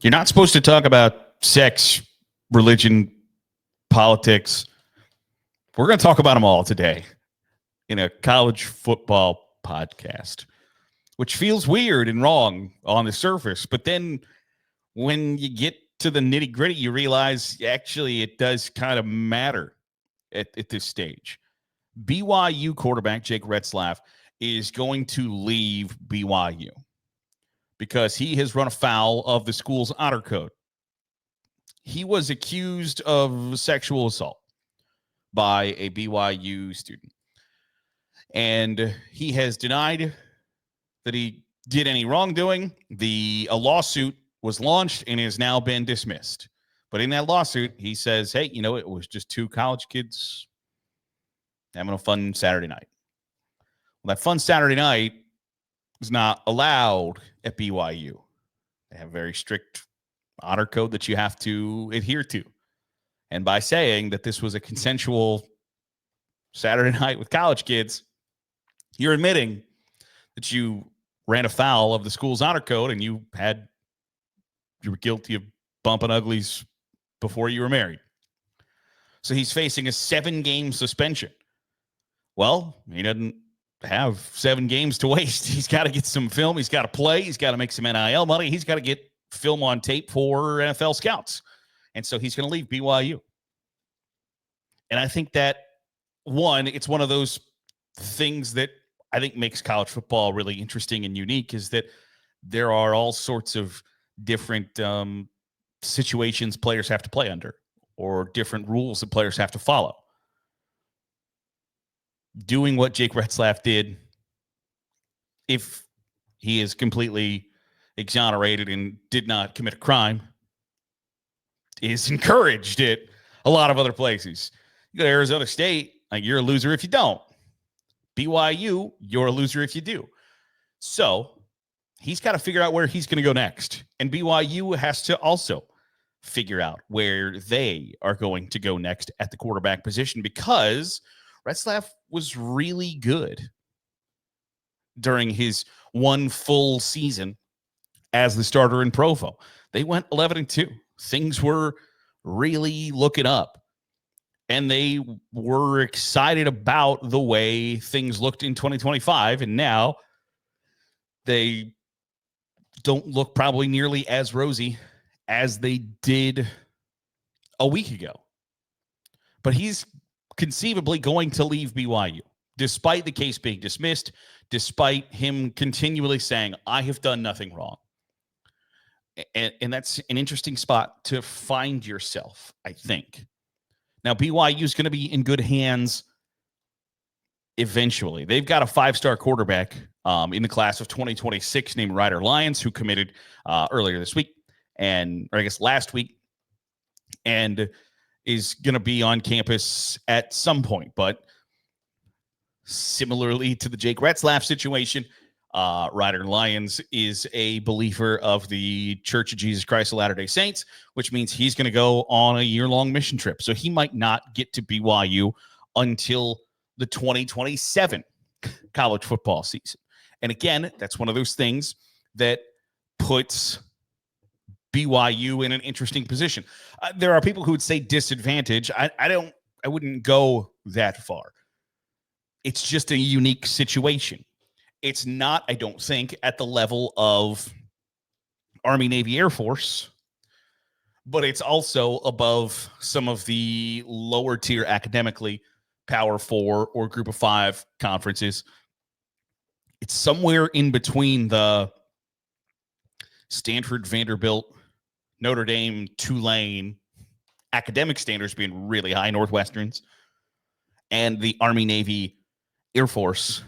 You're not supposed to talk about sex, religion, politics. We're going to talk about them all today in a college football podcast, which feels weird and wrong on the surface. But then when you get to the nitty gritty, you realize actually it does kind of matter at this stage. BYU quarterback Jake Retzlaff is going to leave BYU because he has run afoul of the school's honor code. He was accused of sexual assault by a BYU student, and he has denied that he did any wrongdoing. A lawsuit was launched and has now been dismissed. But in that lawsuit, he says, hey, it was just two college kids having a fun Saturday night. Well, that fun Saturday night is not allowed at BYU. They have a very strict honor code that you have to adhere to. And by saying that this was a consensual Saturday night with college kids, you're admitting that you ran afoul of the school's honor code and you were guilty of bumping uglies before you were married. So he's facing a 7-game suspension. Well, he doesn't have 7 games to waste. He's got to get some film. He's got to play. He's got to make some NIL money. He's got to get film on tape for NFL scouts. And so he's going to leave BYU. And I think that, it's one of those things that I think makes college football really interesting and unique is that there are all sorts of different situations players have to play under or different rules that players have to follow. Doing what Jake Retzlaff did, if he is completely exonerated and did not commit a crime, is encouraged at a lot of other places. You go to Arizona State, you're a loser if you don't. BYU, you're a loser if you do. So he's got to figure out where he's going to go next. And BYU has to also figure out where they are going to go next at the quarterback position because Retzlaff was really good during his one full season as the starter in Provo. They went 11-2. Things were really looking up. And they were excited about the way things looked in 2025. And now they don't look probably nearly as rosy as they did a week ago. But he's conceivably going to leave BYU, despite the case being dismissed, despite him continually saying, I have done nothing wrong. And that's an interesting spot to find yourself, I think. Now, BYU is going to be in good hands eventually. They've got a 5-star quarterback in the class of 2026 named Ryder Lyons, who committed earlier this week, last week, and is going to be on campus at some point. But similarly to the Jake Retzlaff situation, Ryder Lyons is a believer of the Church of Jesus Christ of Latter-day Saints, which means he's going to go on a year-long mission trip. So he might not get to BYU until the 2027 college football season. And again, that's one of those things that puts BYU in an interesting position. There are people who would say disadvantage. I wouldn't go that far. It's just a unique situation. It's not, I don't think, at the level of Army, Navy, Air Force, but it's also above some of the lower tier academically Power 4 or Group of 5 conferences. It's somewhere in between the Stanford, Vanderbilt, Notre Dame, Tulane, academic standards being really high, Northwesterns, and the Army, Navy, Air Force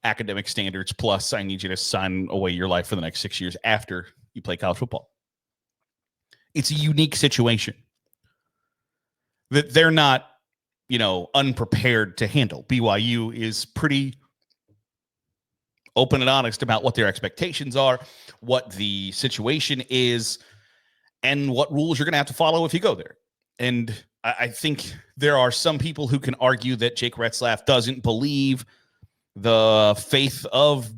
academic standards, plus I need you to sign away your life for the next 6 years after you play college football. It's a unique situation that they're not, unprepared to handle. BYU is pretty open and honest about what their expectations are, what the situation is, and what rules you're going to have to follow if you go there. And I think there are some people who can argue that Jake Retzlaff doesn't believe the faith of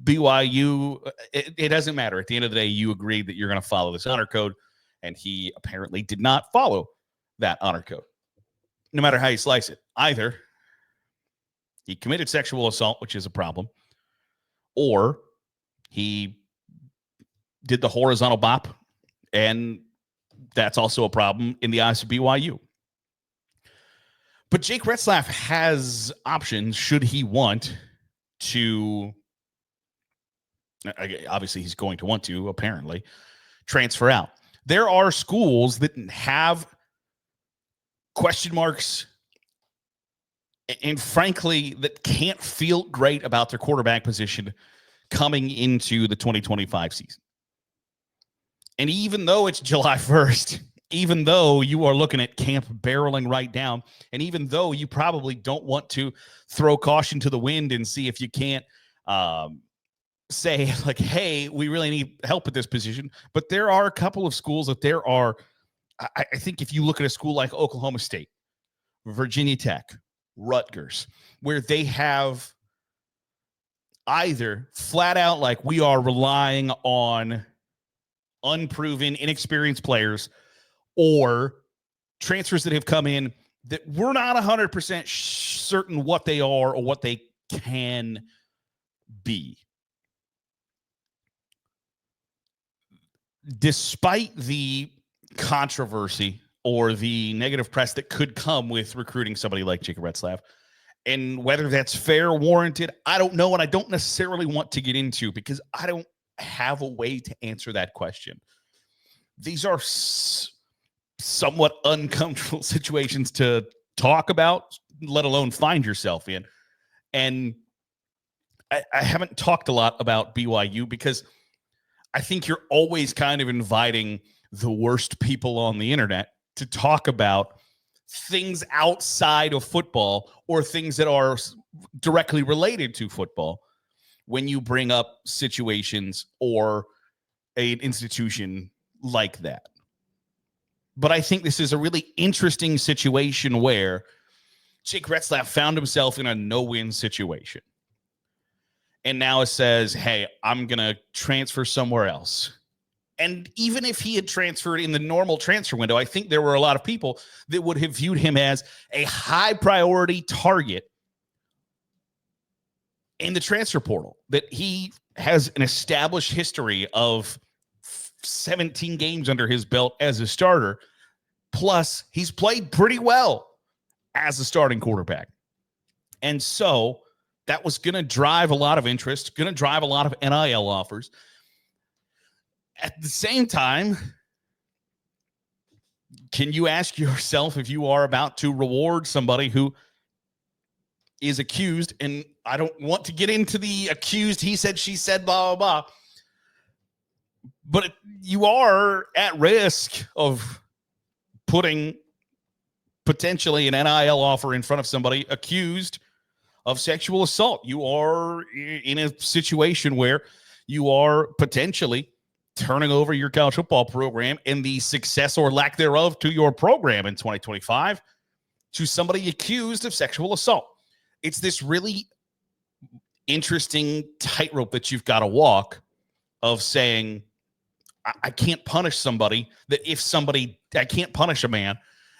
BYU, it doesn't matter. At the end of the day, you agreed that you're going to follow this honor code, and he apparently did not follow that honor code, no matter how you slice it. Either he committed sexual assault, which is a problem, or he did the horizontal bop, and that's also a problem in the eyes of BYU. But Jake Retzlaff has options should he want to. Obviously, he's going to want to, apparently, transfer out. There are schools that have question marks and, frankly, that can't feel great about their quarterback position coming into the 2025 season. And even though it's July 1st, even though you are looking at camp barreling right down, and even though you probably don't want to throw caution to the wind and see if you can't say, like, hey, we really need help at this position. But there are a couple of schools that there are, I think if you look at a school like Oklahoma State, Virginia Tech, Rutgers, where they have either flat out, like, we are relying on unproven, inexperienced players, or transfers that have come in that we're not 100% certain what they are or what they can be. Despite the controversy or the negative press that could come with recruiting somebody like Jake Retzlaff, and whether that's fair, warranted, I don't know, and I don't necessarily want to get into, because I don't have a way to answer that question. These are somewhat uncomfortable situations to talk about, let alone find yourself in. And I haven't talked a lot about BYU because I think you're always kind of inviting the worst people on the internet to talk about things outside of football or things that are directly related to football when you bring up situations or an institution like that. But I think this is a really interesting situation where Jake Retzlaff found himself in a no-win situation. And now it says, hey, I'm going to transfer somewhere else. And even if he had transferred in the normal transfer window, I think there were a lot of people that would have viewed him as a high priority target in the transfer portal, that he has an established history of 17 games under his belt as a starter. Plus, he's played pretty well as a starting quarterback. And so that was going to drive a lot of interest, going to drive a lot of NIL offers. At the same time, can you ask yourself if you are about to reward somebody who is accused, and I don't want to get into the accused, he said, she said, blah, blah, blah, but you are at risk of putting potentially an NIL offer in front of somebody accused of sexual assault. You are in a situation where you are potentially turning over your college football program and the success or lack thereof to your program in 2025 to somebody accused of sexual assault. It's this really interesting tightrope that you've got to walk of saying, I can't punish somebody I can't punish a man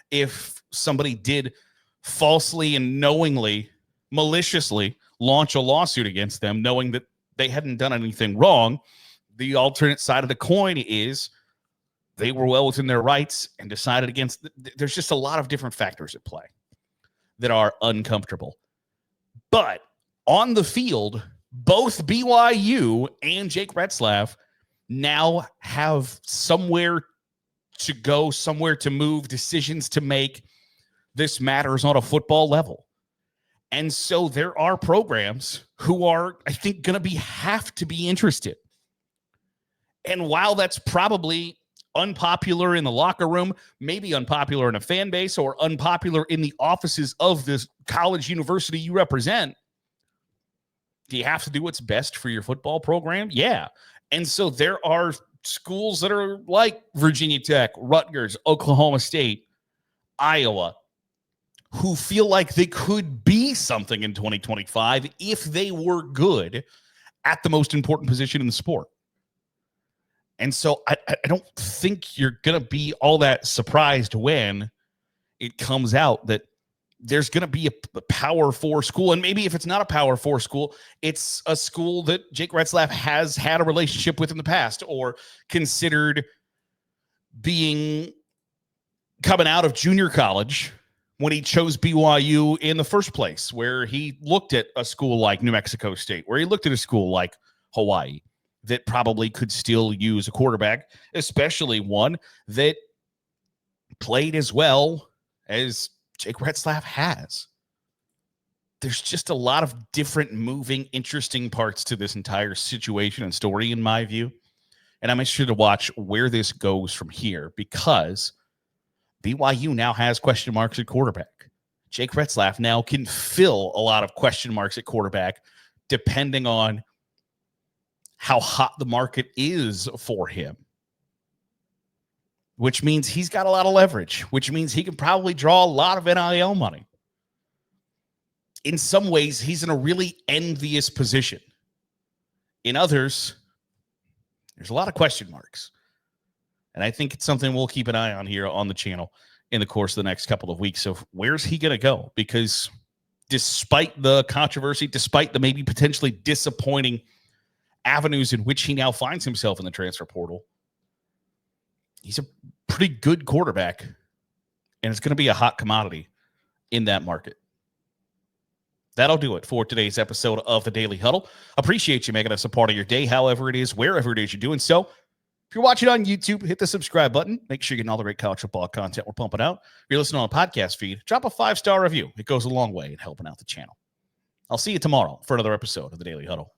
if somebody did falsely and knowingly, maliciously launch a lawsuit against them, knowing that they hadn't done anything wrong. The alternate side of the coin is they were well within their rights and decided against. There's just a lot of different factors at play that are uncomfortable. But on the field, both BYU and Jake Retzlaff now have somewhere to go, somewhere to move, decisions to make. This matters on a football level. And so there are programs who are, I think, going to have to be interested. And while that's probably unpopular in the locker room, maybe unpopular in a fan base, or unpopular in the offices of this college university you represent, do you have to do what's best for your football program? Yeah. And so there are schools that are like Virginia Tech, Rutgers, Oklahoma State, Iowa, who feel like they could be something in 2025 if they were good at the most important position in the sport. And so I don't think you're going to be all that surprised when it comes out that there's going to be a Power 4 school. And maybe if it's not a Power 4 school, it's a school that Jake Retzlaff has had a relationship with in the past or considered coming out of junior college when he chose BYU in the first place, where he looked at a school like New Mexico State, where he looked at a school like Hawaii that probably could still use a quarterback, especially one that played as well as Jake Retzlaff has. There's just a lot of different moving, interesting parts to this entire situation and story, in my view. And I'm interested to watch where this goes from here, because BYU now has question marks at quarterback. Jake Retzlaff now can fill a lot of question marks at quarterback, depending on how hot the market is for him, which means he's got a lot of leverage, which means he can probably draw a lot of NIL money. In some ways, he's in a really envious position. In others, there's a lot of question marks. And I think it's something we'll keep an eye on here on the channel in the course of the next couple of weeks. So where's he going to go? Because despite the controversy, despite the maybe potentially disappointing avenues in which he now finds himself in the transfer portal, he's a pretty good quarterback, and it's going to be a hot commodity in that market. That'll do it for today's episode of the Daily Huddle. Appreciate you making us a part of your day, however it is, wherever it is you're doing so. If you're watching on YouTube, hit the subscribe button. Make sure you're getting all the great college football content we're pumping out. If you're listening on a podcast feed, drop a 5-star review. It goes a long way in helping out the channel. I'll see you tomorrow for another episode of the Daily Huddle.